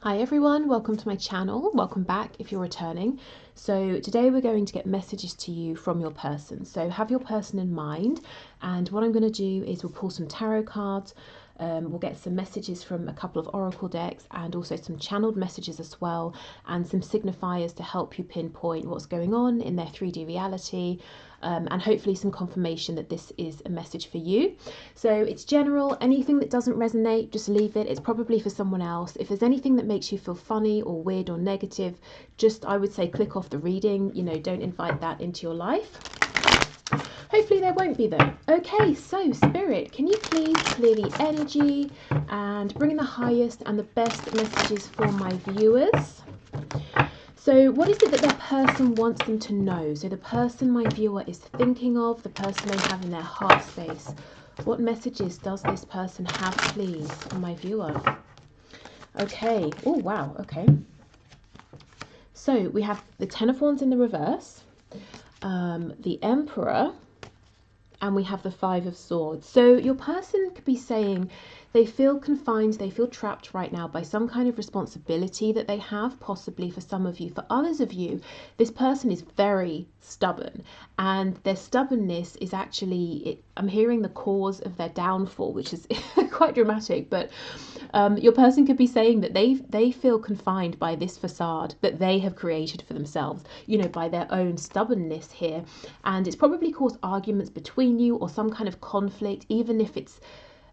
Hi everyone, welcome to my channel. Welcome back if you're returning. So today we're going to get messages to you from your person. So have your person in mind, and what I'm going to do is we'll pull some tarot cards. We'll get some messages from a couple of oracle decks and also some channeled messages as well, and some signifiers to help you pinpoint what's going on in their 3D reality, and hopefully some confirmation that this is a message for you. So it's general. Anything that doesn't resonate, just leave it. It's probably for someone else. If there's anything that makes you feel funny or weird or negative, just, I would say, click off the reading. You know, don't invite that into your life. Hopefully there won't be though. Okay, so Spirit, can you please clear the energy and bring in the highest and the best messages for my viewers? So what is it that their person wants them to know? So the person my viewer is thinking of, the person they have in their heart space. What messages does this person have, please, for my viewer? Okay. Oh, wow. Okay. So we have the Ten of Wands in the reverse, the Emperor, and we have the Five of Swords. So your person could be saying they feel confined, they feel trapped right now by some kind of responsibility that they have, possibly for some of you. For others of you, this person is very stubborn, and their stubbornness is actually, I'm hearing, the cause of their downfall, which is quite dramatic. But your person could be saying that they feel confined by this facade that they have created for themselves, you know, by their own stubbornness here. And it's probably caused arguments between you or some kind of conflict, even if it's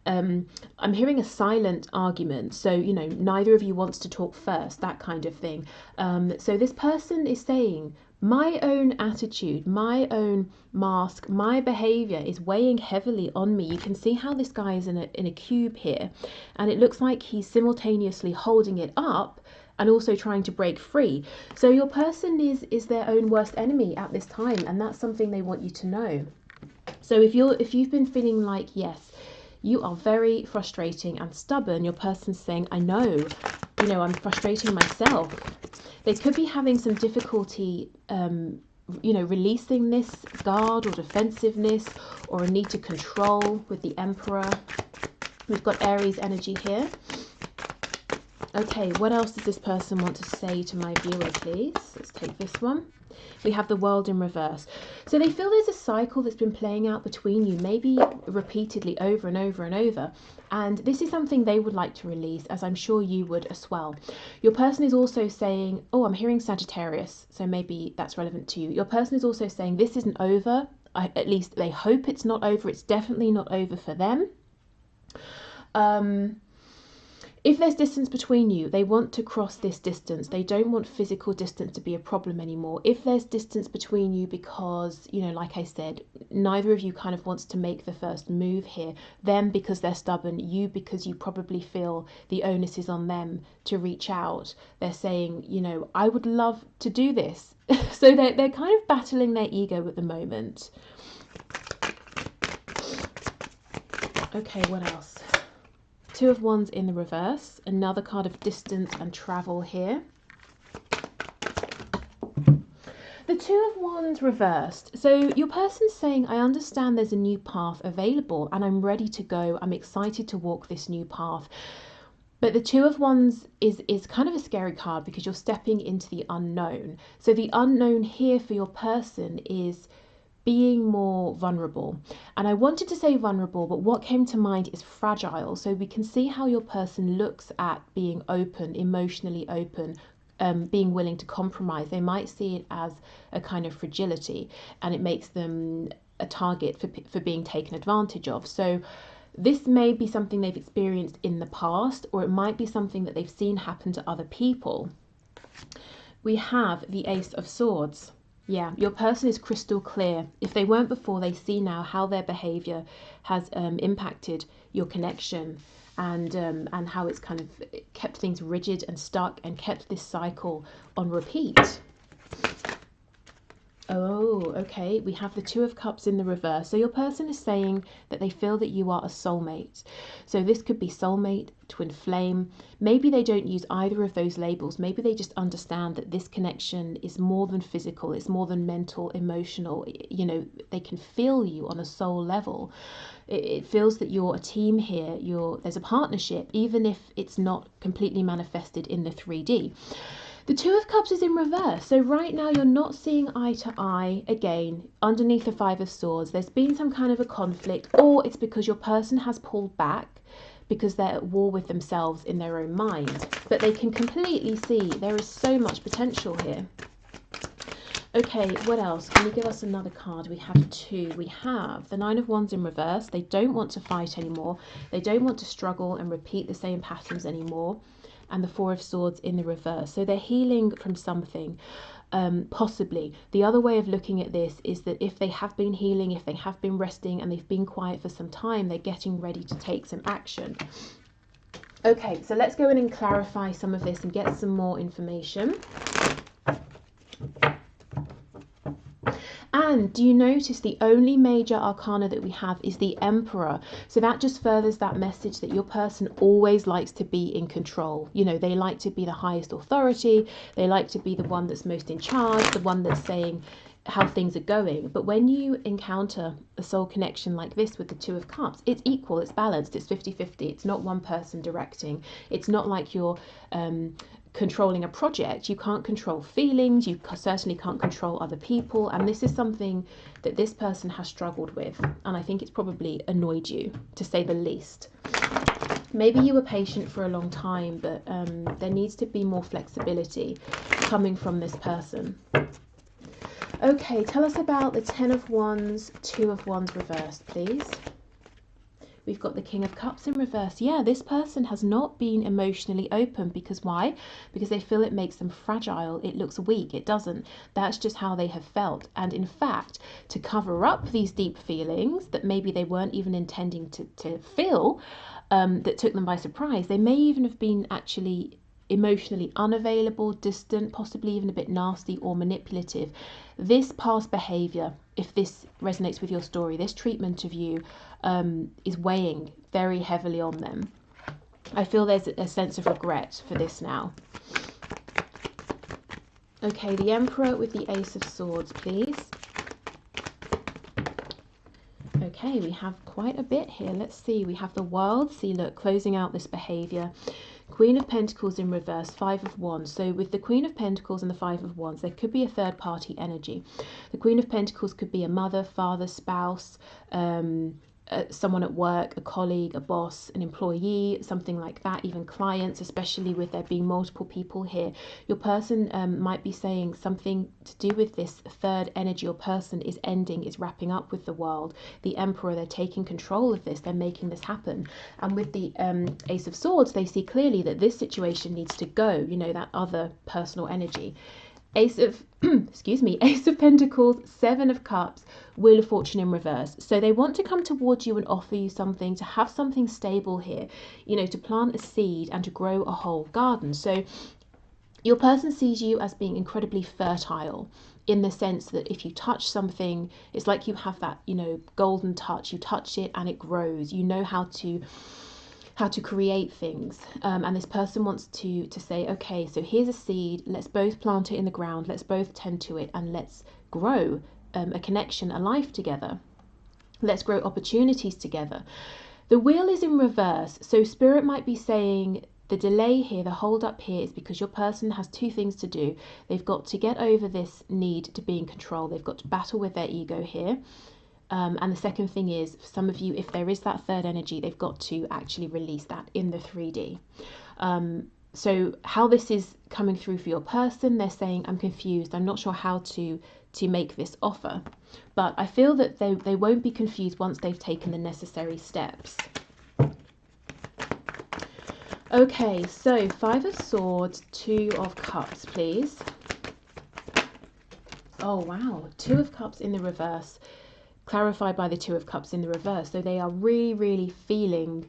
I'm hearing a silent argument, so you know, neither of you wants to talk first, that kind of thing. So this person is saying, my own attitude, my own mask, my behavior is weighing heavily on me. You can see how this guy is in a cube here, and it looks like he's simultaneously holding it up and also trying to break free. So your person is their own worst enemy at this time, and that's something they want you to know. So if you've been feeling like, yes, you are very frustrating and stubborn, your person's saying, I know, you know, I'm frustrating myself. They could be having some difficulty, you know, releasing this guard or defensiveness, or a need to control with the Emperor. We've got Aries energy here. Okay, what else does this person want to say to my viewer, please? Let's take this one. We have the World in reverse. So they feel there's a cycle that's been playing out between you, maybe repeatedly over and over and over. And this is something they would like to release, as I'm sure you would as well. Your person is also saying, oh, I'm hearing Sagittarius, so maybe that's relevant to you. Your person is also saying this isn't over. At least they hope it's not over. It's definitely not over for them. If there's distance between you, they want to cross this distance. They don't want physical distance to be a problem anymore. If there's distance between you because, you know, like I said, neither of you kind of wants to make the first move here, them because they're stubborn, you because you probably feel the onus is on them to reach out. They're saying, you know, I would love to do this. So they're kind of battling their ego at the moment. Okay, what else? Two of Wands in the reverse, another card of distance and travel here. The Two of Wands reversed. So your person's saying, I understand there's a new path available and I'm ready to go. I'm excited to walk this new path. But the Two of Wands is kind of a scary card because you're stepping into the unknown. So the unknown here for your person is being more vulnerable. And I wanted to say vulnerable, but what came to mind is fragile. So we can see how your person looks at being open, emotionally open, being willing to compromise. They might see it as a kind of fragility, and it makes them a target for being taken advantage of. So this may be something they've experienced in the past, or it might be something that they've seen happen to other people. We have the Ace of Swords. Yeah, your person is crystal clear. If they weren't before, they see now how their behavior has impacted your connection, and how it's kind of kept things rigid and stuck and kept this cycle on repeat. Oh, Oh, okay. We have the Two of Cups in the reverse. So your person is saying that they feel that you are a soulmate. So this could be soulmate, twin flame. Maybe they don't use either of those labels. Maybe they just understand that this connection is more than physical. It's more than mental, emotional. You know, they can feel you on a soul level. It feels that you're a team here. There's a partnership, even if it's not completely manifested in the 3D. The Two of Cups is in reverse. So right now you're not seeing eye to eye again underneath the Five of Swords. There's been some kind of a conflict, or it's because your person has pulled back because they're at war with themselves in their own mind. But they can completely see there is so much potential here. Okay, what else? Can you give us another card? We have two. We have the Nine of Wands in reverse. They don't want to fight anymore. They don't want to struggle and repeat the same patterns anymore. And the Four of Swords in the reverse. So they're healing from something, possibly. The other way of looking at this is that if they have been healing, if they have been resting and they've been quiet for some time, they're getting ready to take some action. Okay, so let's go in and clarify some of this and get some more information. And do you notice the only major arcana that we have is the Emperor? So that just furthers that message that your person always likes to be in control. You know, they like to be the highest authority. They like to be the one that's most in charge, the one that's saying how things are going. But when you encounter a soul connection like this with the Two of Cups, it's equal, it's balanced, it's 50-50. It's not one person directing. It's not like you're controlling a project. You can't control feelings, you certainly can't control other people, and this is something that this person has struggled with, and I think it's probably annoyed you, to say the least. Maybe you were patient for a long time, but there needs to be more flexibility coming from this person. Okay, tell us about the Ten of Wands, Two of Wands reversed, please. We've got the King of Cups in reverse. Yeah, this person has not been emotionally open. Because why? Because they feel it makes them fragile. It looks weak. It doesn't. That's just how they have felt. And in fact, to cover up these deep feelings that maybe they weren't even intending to feel, that took them by surprise, they may even have been actually emotionally unavailable, distant, possibly even a bit nasty or manipulative. This past behavior, if this resonates with your story, this treatment of you is weighing very heavily on them. I feel there's a sense of regret for this now. Okay, the Emperor with the Ace of Swords, please. Okay, we have quite a bit here. Let's see. We have the World. See, look, closing out this behavior. Queen of Pentacles in reverse, Five of Wands. So with the Queen of Pentacles and the Five of Wands, there could be a third party energy. The Queen of Pentacles could be a mother, father, spouse, someone at work, a colleague, a boss, an employee, something like that, even clients, especially with there being multiple people here. Your person might be saying something to do with this third energy or person is ending, is wrapping up with the World. The Emperor, they're taking control of this, they're making this happen. And with the Ace of Swords, they see clearly that this situation needs to go, you know, that other personal energy. Ace of excuse me, Ace of Pentacles, Seven of Cups, Wheel of Fortune in reverse. So they want to come towards you and offer you something, to have something stable here, you know, to plant a seed and to grow a whole garden. So your person sees you as being incredibly fertile, in the sense that if you touch something, it's like you have that, you know, golden touch. You touch it and it grows. You know how to create things, and this person wants to say, okay, so here's a seed, let's both plant it in the ground, let's both tend to it, and let's grow a connection, a life together. Let's grow opportunities together. The Wheel is in reverse, so Spirit might be saying the delay here, the hold up here, is because your person has two things to do. They've got to get over this need to be in control. They've got to battle with their ego here. And the second thing is, for some of you, if there is that third energy, they've got to actually release that in the 3D. So how this is coming through for your person, they're saying, I'm confused. I'm not sure how to make this offer. But I feel that they won't be confused once they've taken the necessary steps. Okay, so Five of Swords, Two of Cups, please. Oh, wow. Two of Cups in the reverse. Clarified by the Two of Cups in the reverse. So they are really, really feeling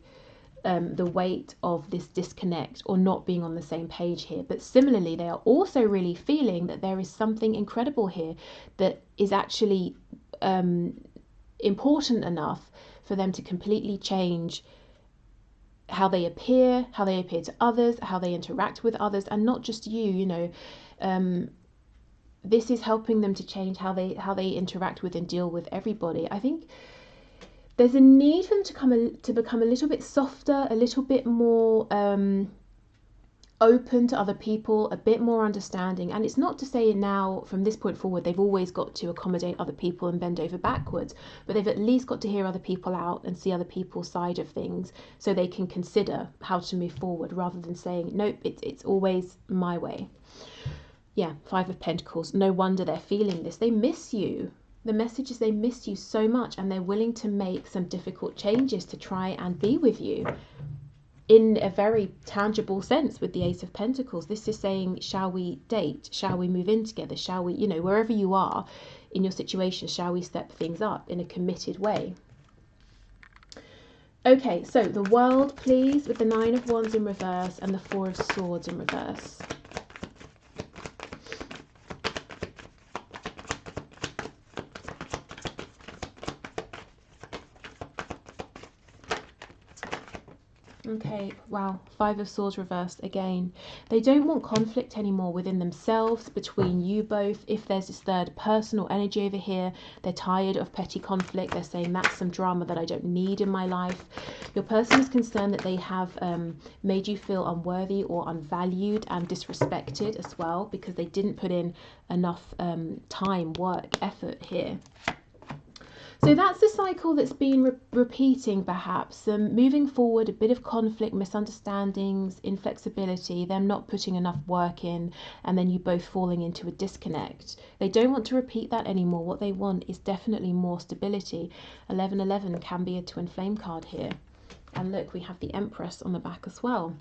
the weight of this disconnect or not being on the same page here. But similarly, they are also really feeling that there is something incredible here that is actually important enough for them to completely change how they appear to others, how they interact with others, and not just you, you know. This is helping them to change how they interact with and deal with everybody. I think there's a need for them to become a little bit softer, a little bit more open to other people, a bit more understanding. And it's not to say now from this point forward they've always got to accommodate other people and bend over backwards, but they've at least got to hear other people out and see other people's side of things so they can consider how to move forward, rather than saying nope, it's always my way. Yeah, 5 of Pentacles. No wonder they're feeling this. They miss you. The message is they miss you so much, and they're willing to make some difficult changes to try and be with you in a very tangible sense with the Ace of Pentacles. This is saying, shall we date? Shall we move in together? Shall we, you know, wherever you are in your situation, shall we step things up in a committed way? Okay, so the World, please, with the 9 of Wands in reverse and the 4 of Swords in reverse. Okay, wow, 5 of Swords reversed again. They don't want conflict anymore within themselves, between you both. If there's this third person or energy over here, they're tired of petty conflict. They're saying that's some drama that I don't need in my life. Your person is concerned that they have made you feel unworthy or unvalued and disrespected as well, because they didn't put in enough time, work, effort here. So that's the cycle that's been repeating, perhaps. Moving forward, a bit of conflict, misunderstandings, inflexibility, them not putting enough work in, and then you both falling into a disconnect. They don't want to repeat that anymore. What they want is definitely more stability. 1111 can be a twin flame card here. And look, we have the Empress on the back as well.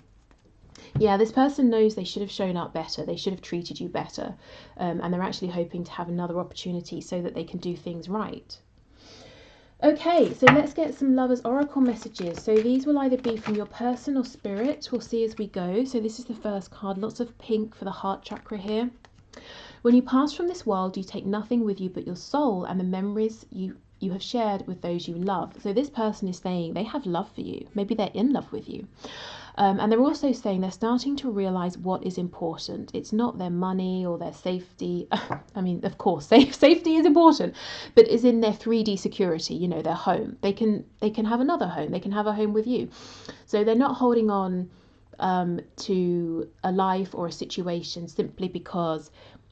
Yeah, this person knows they should have shown up better. They should have treated you better. And they're actually hoping to have another opportunity so that they can do things right. Okay, so let's get some Lovers Oracle messages. So these will either be from your person or spirit. We'll see as we go. So this is the first card. Lots of pink for the heart chakra here. When you pass from this world, you take nothing with you but your soul and the memories you have shared with those you love. So this person is saying they have love for you. Maybe they're in love with you. And they're also saying they're starting to realize what is important. It's not their money or their safety. I mean, of course, safety is important, but is in their 3D security, you know, their home. They can have another home. They can have a home with you. So they're not holding on to a life or a situation simply because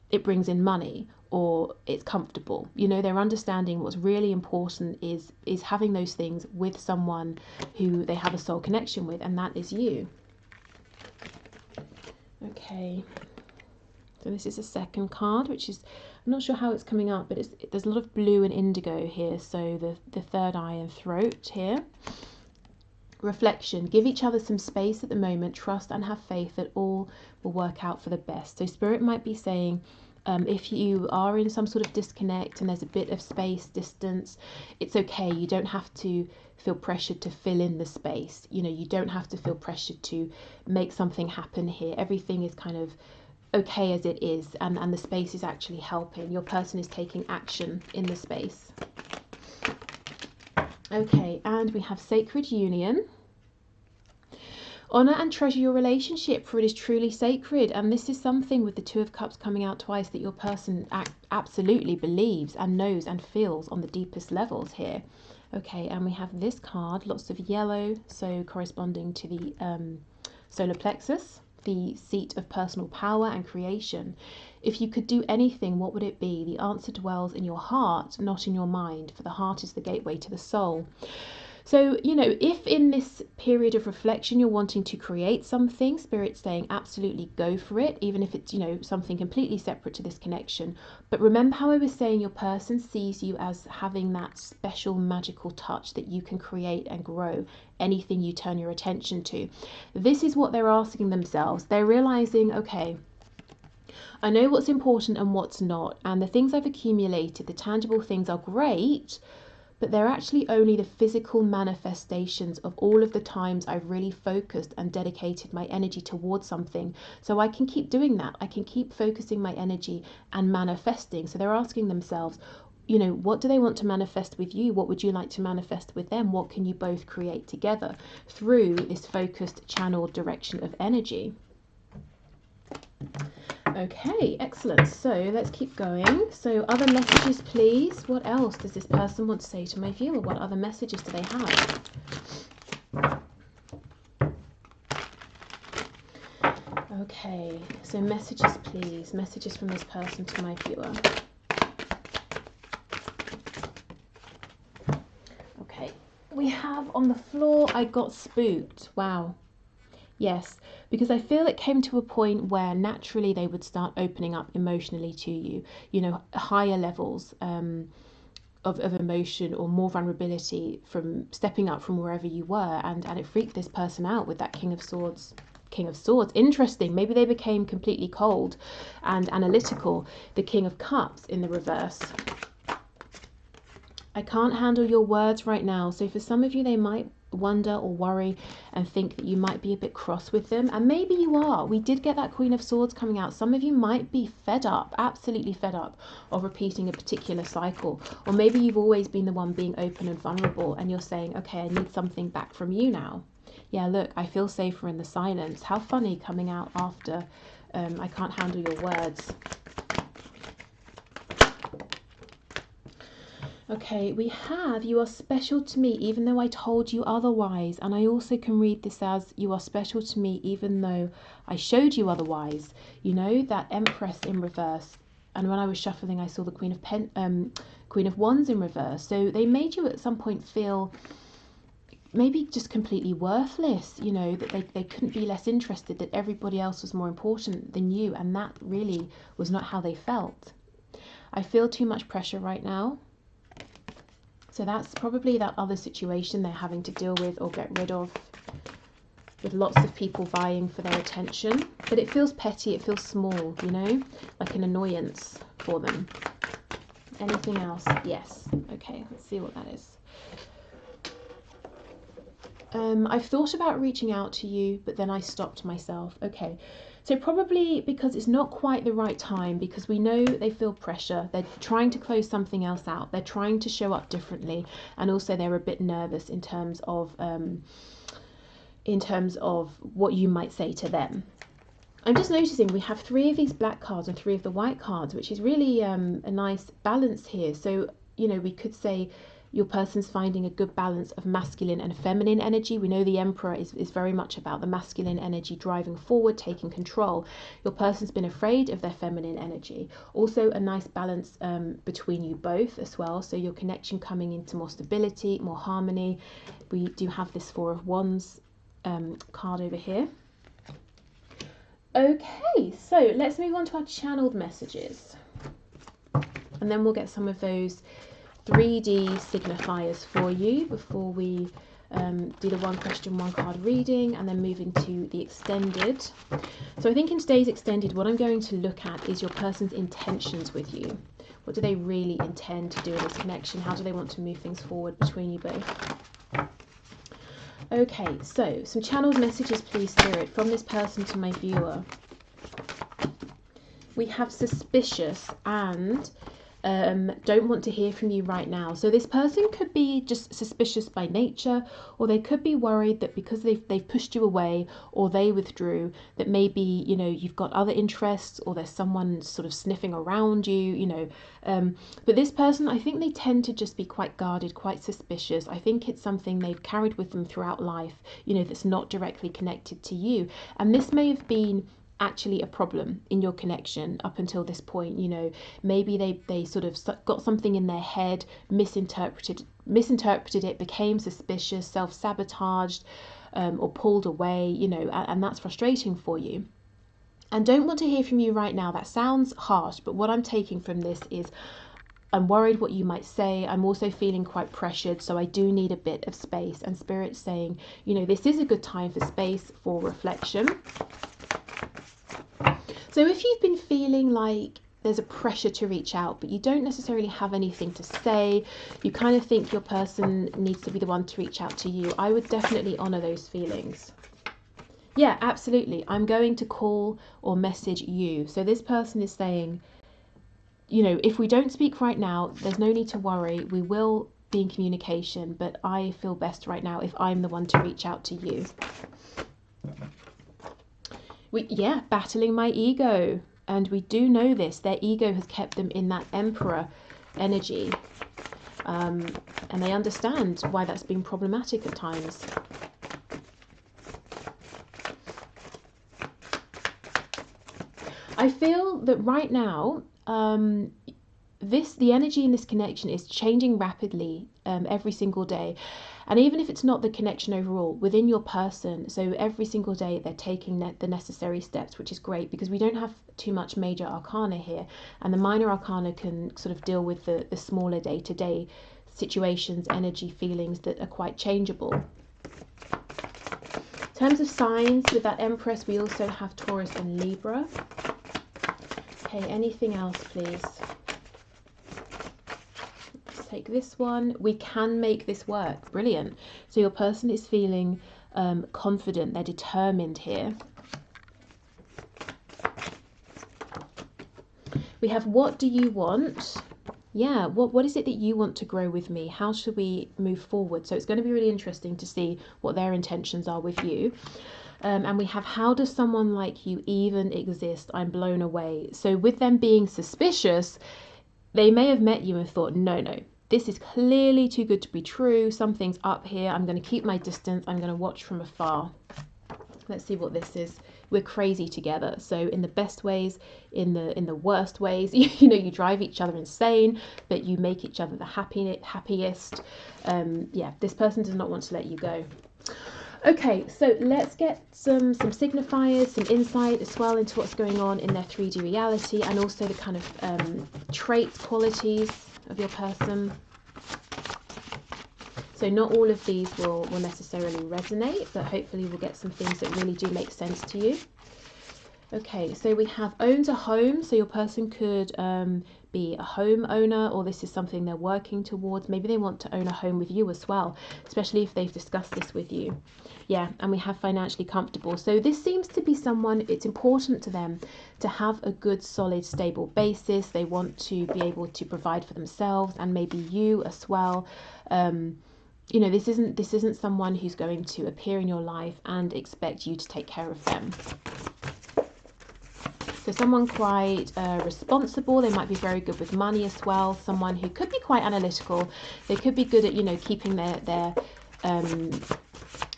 it brings in money or it's comfortable. You know, they're understanding what's really important is having those things with someone who they have a soul connection with, and that is you. Okay, so this is a second card, which is, I'm not sure how it's coming up, but there's a lot of blue and indigo here. So the third eye and throat here. Reflection. Give each other some space at the moment. Trust and have faith that all will work out for the best. So Spirit might be saying, if you are in some sort of disconnect and there's a bit of space, distance, it's okay. You don't have to feel pressured to fill in the space. You know, you don't have to feel pressured to make something happen here. Everything is kind of okay as it is, and the space is actually helping. Your person is taking action in the space. Okay, and we have Sacred Union. Honor and treasure your relationship, for it is truly sacred. And this is something with the Two of Cups coming out twice that your person absolutely believes and knows and feels on the deepest levels here. Okay, and we have this card, lots of yellow, so corresponding to the solar plexus, the seat of personal power and creation. If you could do anything, what would it be? The answer dwells in your heart, not in your mind, for the heart is the gateway to the soul. So, you know, if in this period of reflection you're wanting to create something, Spirit's saying absolutely go for it, even if it's, you know, something completely separate to this connection. But remember how I was saying your person sees you as having that special magical touch that you can create and grow anything you turn your attention to. This is what they're asking themselves. They're realizing, okay, I know what's important and what's not, and the things I've accumulated, the tangible things are great, but they're actually only the physical manifestations of all of the times I've really focused and dedicated my energy towards something. So I can keep doing that. I can keep focusing my energy and manifesting. So they're asking themselves, you know, what do they want to manifest with you? What would you like to manifest with them? What can you both create together through this focused channeled direction of energy? Okay, excellent. So let's keep going. So other messages, please. What else does this person want to say to my viewer? What other messages do they have? Okay, so messages, please. Messages from this person to my viewer. Okay, we have on the floor, I got spooked. Wow. Yes, because I feel it came to a point where naturally they would start opening up emotionally to you, you know, higher levels of emotion or more vulnerability from stepping up from wherever you were. And it freaked this person out with that King of Swords. King of Swords. Interesting. Maybe they became completely cold and analytical. The King of Cups in the reverse. I can't handle your words right now. So for some of you, they might wonder or worry and think that you might be a bit cross with them, and maybe you are. We did get that Queen of Swords coming out. Some of you might be fed up, absolutely fed up of repeating a particular cycle, or maybe you've always been the one being open and vulnerable and you're saying, okay, I need something back from you now. Yeah, look, I feel safer in the silence. How funny, coming out after I can't handle your words. Okay, we have, you are special to me even though I told you otherwise. And I also can read this as, you are special to me even though I showed you otherwise. You know, that Empress in reverse. And when I was shuffling, I saw the Queen of Wands in reverse. So they made you at some point feel maybe just completely worthless, you know, that they couldn't be less interested, that everybody else was more important than you. And that really was not how they felt. I feel too much pressure right now. So that's probably that other situation they're having to deal with or get rid of, with lots of people vying for their attention. But it feels petty, it feels small, you know, like an annoyance for them. Anything else? Yes. Okay, let's see what that is. I've thought about reaching out to you, but then I stopped myself. Okay, so probably because it's not quite the right time, because we know they feel pressure. They're trying to close something else out. They're trying to show up differently, and also they're a bit nervous in terms of what you might say to them. I'm just noticing we have 3 of these black cards and 3 of the white cards, which is really a nice balance here. So, you know, we could say your person's finding a good balance of masculine and feminine energy. We know the Emperor is very much about the masculine energy driving forward, taking control. Your person's been afraid of their feminine energy. Also a nice balance between you both as well. So your connection coming into more stability, more harmony. We do have this 4 of Wands card over here. Okay, so let's move on to our channeled messages. And then we'll get some of those 3D signifiers for you before we do the 1 question, 1 card reading, and then move into the extended. So I think in today's extended, what I'm going to look at is your person's intentions with you. What do they really intend to do in this connection? How do they want to move things forward between you both? Okay, so some channeled messages, please, Spirit, from this person to my viewer. We have suspicious and don't want to hear from you right now. So this person could be just suspicious by nature, or they could be worried that because they've pushed you away or they withdrew, that maybe, you know, you've got other interests or there's someone sort of sniffing around you, you know. But this person, I think they tend to just be quite guarded, quite suspicious. I think it's something they've carried with them throughout life, you know, that's not directly connected to you. And this may have been actually a problem in your connection up until this point. You know, maybe they sort of got something in their head, misinterpreted it, became suspicious, self-sabotaged, or pulled away, you know, and that's frustrating for you. And don't want to hear from you right now. That sounds harsh, but what I'm taking from this is I'm worried what you might say. I'm also feeling quite pressured, so I do need a bit of space. And Spirit's saying, you know, this is a good time for space, for reflection. So if you've been feeling like there's a pressure to reach out, but you don't necessarily have anything to say. You kind of think your person needs to be the one to reach out to you. I would definitely honor those feelings. Yeah, absolutely. I'm going to call or message you. So this person is saying, you know, if we don't speak right now, there's no need to worry. We will be in communication, but I feel best right now if I'm the one to reach out to you. Yeah, battling my ego. And we do know this. Their ego has kept them in that Emperor energy. And they understand why that's been problematic at times. I feel that right now, the energy in this connection is changing rapidly every single day. And even if it's not the connection overall, within your person, so every single day they're taking the necessary steps, which is great because we don't have too much major arcana here. And the minor arcana can sort of deal with the smaller day-to-day situations, energy, feelings that are quite changeable. In terms of signs, with that Empress, we also have Taurus and Libra. Okay, anything else, please? Take this one. We can make this work. Brilliant. So your person is feeling confident. They're determined here. We have, what do you want? Yeah, what is it that you want to grow with me? How should we move forward? So it's going to be really interesting to see what their intentions are with you. And we have, how does someone like you even exist? I'm blown away. So with them being suspicious, they may have met you and thought, no, this is clearly too good to be true. Something's up here. I'm going to keep my distance. I'm going to watch from afar. Let's see what this is. We're crazy together. So in the best ways, in the worst ways, you know, you drive each other insane, but you make each other the happiest. Yeah, this person does not want to let you go. Okay, so let's get some signifiers, some insight as well into what's going on in their 3D reality, and also the kind of traits, qualities of your person. So not all of these will necessarily resonate, but hopefully we'll get some things that really do make sense to you. Okay, so we have owns a home. So your person could be a homeowner, or this is something they're working towards. Maybe they want to own a home with you as well, especially if they've discussed this with you. Yeah, and we have financially comfortable. So this seems to be someone, it's important to them to have a good, solid, stable basis. They want to be able to provide for themselves and maybe you as well. You know, this isn't someone who's going to appear in your life and expect you to take care of them. So someone quite responsible. They might be very good with money as well. Someone who could be quite analytical. They could be good at, you know, keeping their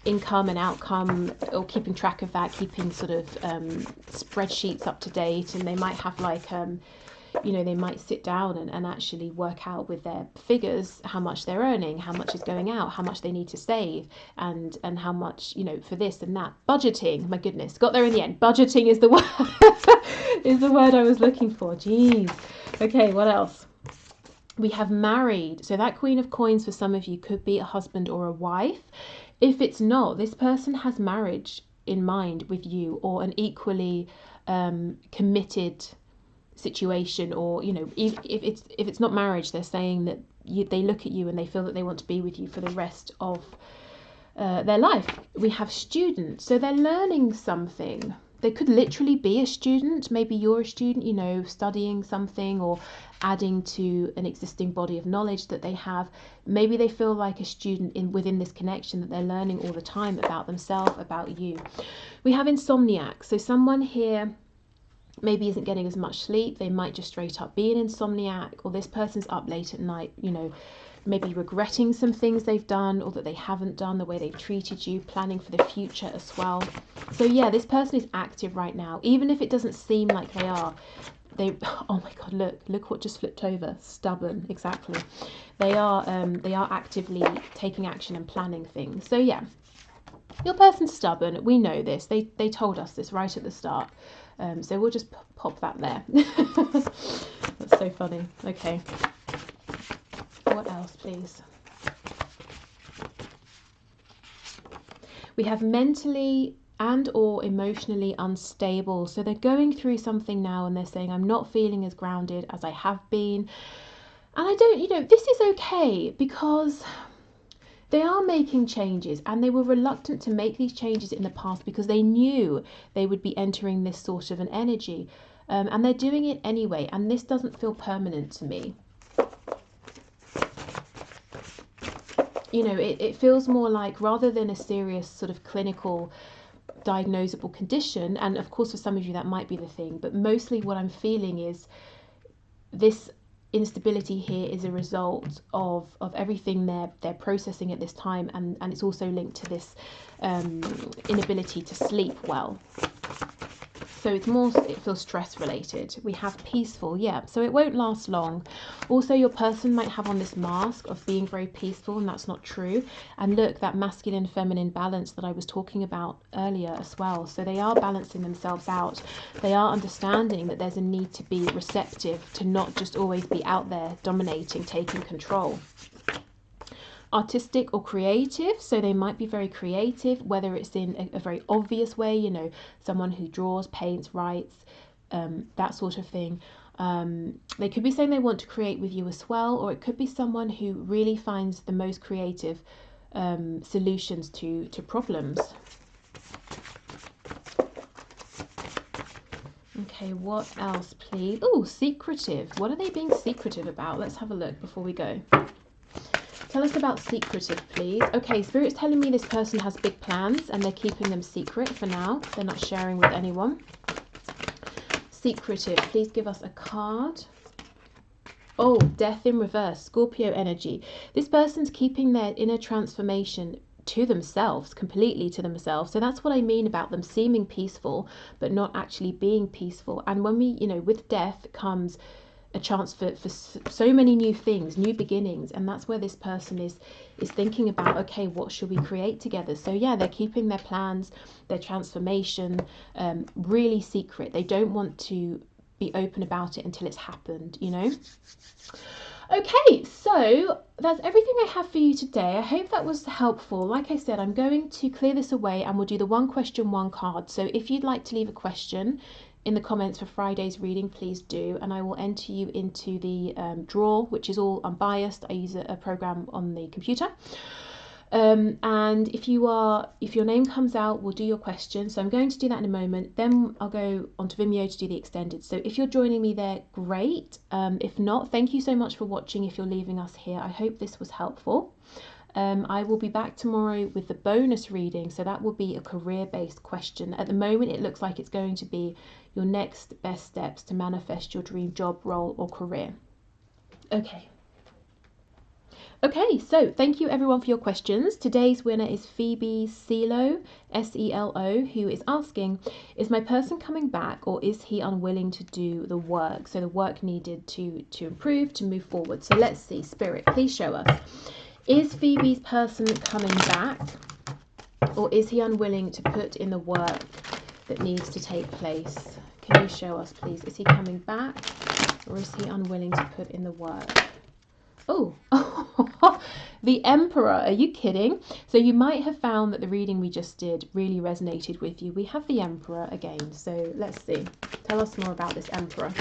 income and outcome, or keeping track of that, keeping sort of spreadsheets up to date. And they might have like, you know, they might sit down and actually work out with their figures how much they're earning, how much is going out, how much they need to save, and how much, you know, for this and that. Budgeting, my goodness, got there in the end. Budgeting is the word is the word I was looking for. Jeez. Okay, what else? We have married. So that Queen of Coins for some of you could be a husband or a wife. If it's not, this person has marriage in mind with you, or an equally committed situation, or, you know, if it's not marriage, they're saying that they look at you and they feel that they want to be with you for the rest of their life. We have students, so they're learning something. They could literally be a student. Maybe you're a student, you know, studying something or adding to an existing body of knowledge that they have. Maybe they feel like a student within this connection, that they're learning all the time about themselves, about you. We have insomniac, so someone here maybe isn't getting as much sleep. They might just straight up be an insomniac, or this person's up late at night, you know, maybe regretting some things they've done or that they haven't done, the way they've treated you, planning for the future as well. So yeah, this person is active right now, even if it doesn't seem like they are. Oh my god, look what just flipped over. Stubborn, exactly. They are actively taking action and planning things. So yeah, your person's stubborn. We know this. They told us this right at the start. So we'll just pop that there. That's so funny. Okay. What else, please? We have mentally and or emotionally unstable. So they're going through something now and they're saying, I'm not feeling as grounded as I have been. And I don't, you know, this is okay because they are making changes, and they were reluctant to make these changes in the past because they knew they would be entering this sort of an energy. And they're doing it anyway, and this doesn't feel permanent to me. You know, it feels more like, rather than a serious sort of clinical diagnosable condition, and of course for some of you that might be the thing, but mostly what I'm feeling is this instability here is a result of everything they're processing at this time, and it's also linked to this inability to sleep well. So it's more, it feels stress related. We have peaceful, yeah, so it won't last long. Also, your person might have on this mask of being very peaceful, and that's not true. And look, that masculine feminine balance that I was talking about earlier as well. So they are balancing themselves out. They are understanding that there's a need to be receptive, to not just always be out there dominating, taking control. Artistic or creative, so they might be very creative, whether it's in a very obvious way, you know, someone who draws, paints, writes, that sort of thing. They could be saying they want to create with you as well, or it could be someone who really finds the most creative solutions to problems. Okay, what else, please? Oh, secretive. What are they being secretive about? Let's have a look before we go. Tell us about secretive, please. Okay, Spirit's telling me this person has big plans and they're keeping them secret for now. They're not sharing with anyone. Secretive, please give us a card. Oh, Death in reverse, Scorpio energy. This person's keeping their inner transformation to themselves, completely to themselves. So that's what I mean about them seeming peaceful, but not actually being peaceful. And when we, you know, with death comes a chance for so many new things, new beginnings, and that's where this person is thinking about, okay, what should we create together? So yeah, they're keeping their plans, their transformation really secret. They don't want to be open about it until it's happened, you know. Okay, so that's everything I have for you today. I hope that was helpful. Like I said, I'm going to clear this away and we'll do the one question, one card. So if you'd like to leave a question in the comments for Friday's reading, please do, and I will enter you into the draw, which is all unbiased. I use a program on the computer, and if your name comes out, we'll do your question. So I'm going to do that in a moment, then I'll go onto Vimeo to do the extended. So if you're joining me there, great. If not, thank you so much for watching. If you're leaving us here, I hope this was helpful. I will be back tomorrow with the bonus reading, so that will be a career-based question. At the moment, it looks like it's going to be your next best steps to manifest your dream job, role, or career. Okay, so thank you everyone for your questions. Today's winner is Phoebe Selo, S-E-L-O, who is asking, is my person coming back, or is he unwilling to do the work? So the work needed to improve, to move forward. So let's see, Spirit, please show us. Is Phoebe's person coming back, or is he unwilling to put in the work that needs to take place? Can you show us, please? Is he coming back, or is he unwilling to put in the work? Oh, the Emperor. Are you kidding? So you might have found that the reading we just did really resonated with you. We have the Emperor again. So let's see. Tell us more about this Emperor.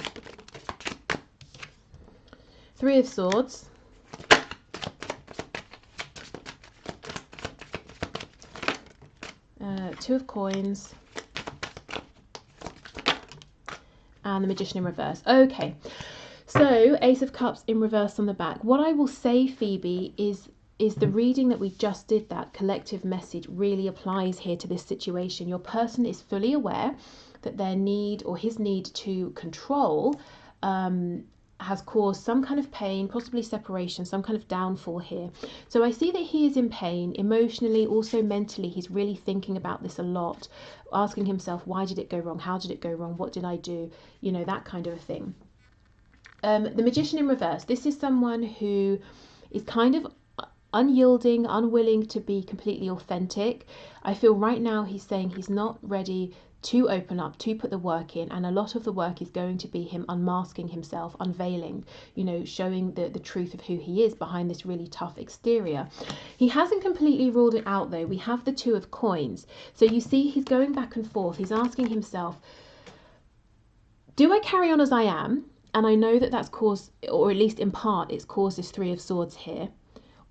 Three of Swords. Two of Coins, and the Magician in reverse. Okay, so Ace of Cups in reverse on the back. What I will say, Phoebe, is the reading that we just did, that collective message, really applies here to this situation. Your person is fully aware that their need, or his need to control, has caused some kind of pain, possibly separation, some kind of downfall here. So I see that he is in pain emotionally, also mentally. He's really thinking about this a lot, asking himself, why did it go wrong? How did it go wrong? What did I do? You know, that kind of a thing. The Magician in reverse. This is someone who is kind of unyielding, unwilling to be completely authentic. I feel right now he's saying he's not ready to open up, to put the work in, and a lot of the work is going to be him unmasking himself, unveiling, you know, showing the truth of who he is behind this really tough exterior. He hasn't completely ruled it out though. We have the Two of Coins. So you see he's going back and forth. He's asking himself, do I carry on as I am? And I know that that's caused, or at least in part, it's caused this Three of Swords here.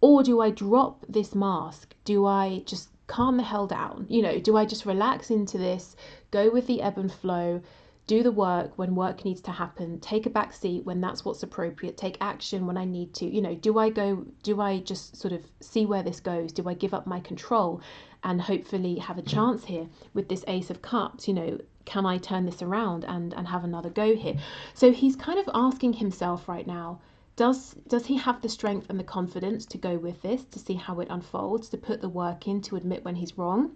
Or do I drop this mask? Do I just calm the hell down? You know, do I just relax into this, go with the ebb and flow, do the work when work needs to happen, take a back seat when that's what's appropriate, take action when I need to? You know, do I just sort of see where this goes? Do I give up my control and hopefully have a chance here with this Ace of Cups? You know, can I turn this around and have another go here? So he's kind of asking himself right now, does he have the strength and the confidence to go with this, to see how it unfolds, to put the work in, to admit when he's wrong,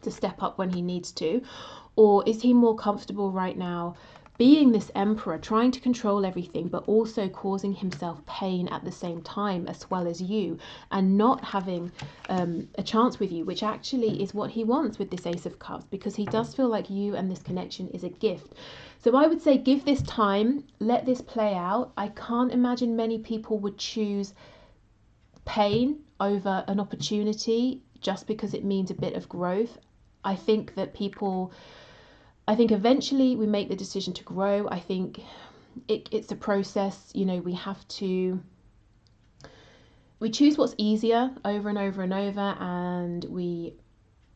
to step up when he needs to? Or is he more comfortable right now being this emperor, trying to control everything, but also causing himself pain at the same time, as well as you, and not having a chance with you, which actually is what he wants with this Ace of Cups, because he does feel like you and this connection is a gift. So I would say give this time, let this play out. I can't imagine many people would choose pain over an opportunity just because it means a bit of growth. I think eventually we make the decision to grow. I think it's a process. You know, we choose what's easier over and over and over, and we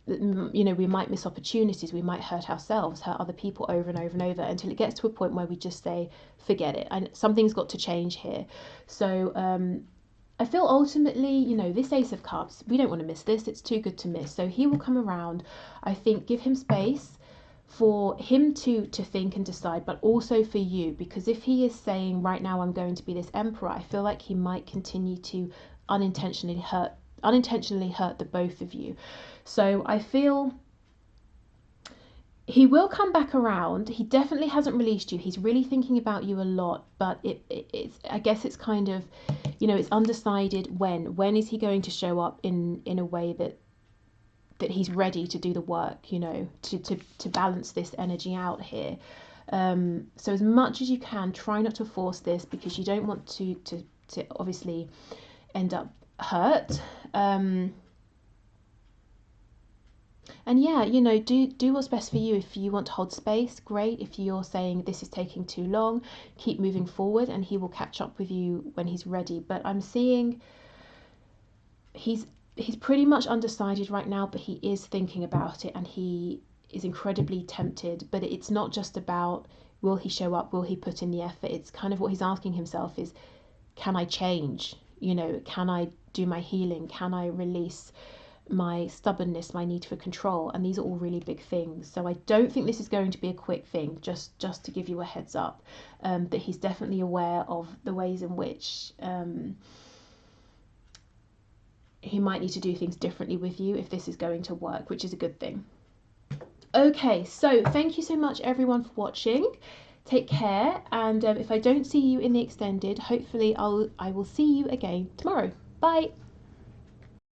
might miss opportunities, we might hurt ourselves, hurt other people over and over and over, until it gets to a point where we just say, forget it, and something's got to change here. So I feel ultimately, you know, this Ace of Cups, we don't want to miss this. It's too good to miss. So he will come around. I think give him space for him to think and decide, but also for you, because if he is saying right now I'm going to be this emperor, I feel like he might continue to unintentionally hurt the both of you. So I feel he will come back around. He definitely hasn't released you. He's really thinking about you a lot, but it's I guess it's kind of, you know, it's undecided when is he going to show up in a way that he's ready to do the work, you know, to balance this energy out here. So as much as you can, try not to force this, because you don't want to obviously end up hurt. And yeah, you know, do what's best for you. If you want to hold space, great. If you're saying this is taking too long, keep moving forward and he will catch up with you when he's ready. But I'm seeing he's pretty much undecided right now, but he is thinking about it and he is incredibly tempted. But it's not just about will he show up, will he put in the effort. It's kind of what he's asking himself is, can I change? You know, can I do my healing? Can I release my stubbornness, my need for control? And these are all really big things. So I don't think this is going to be a quick thing, just to give you a heads up, that he's definitely aware of the ways in which he might need to do things differently with you if this is going to work, which is a good thing. Okay, so thank you so much everyone for watching. Take care, and if I don't see you in the extended, hopefully I will see you again tomorrow. Bye.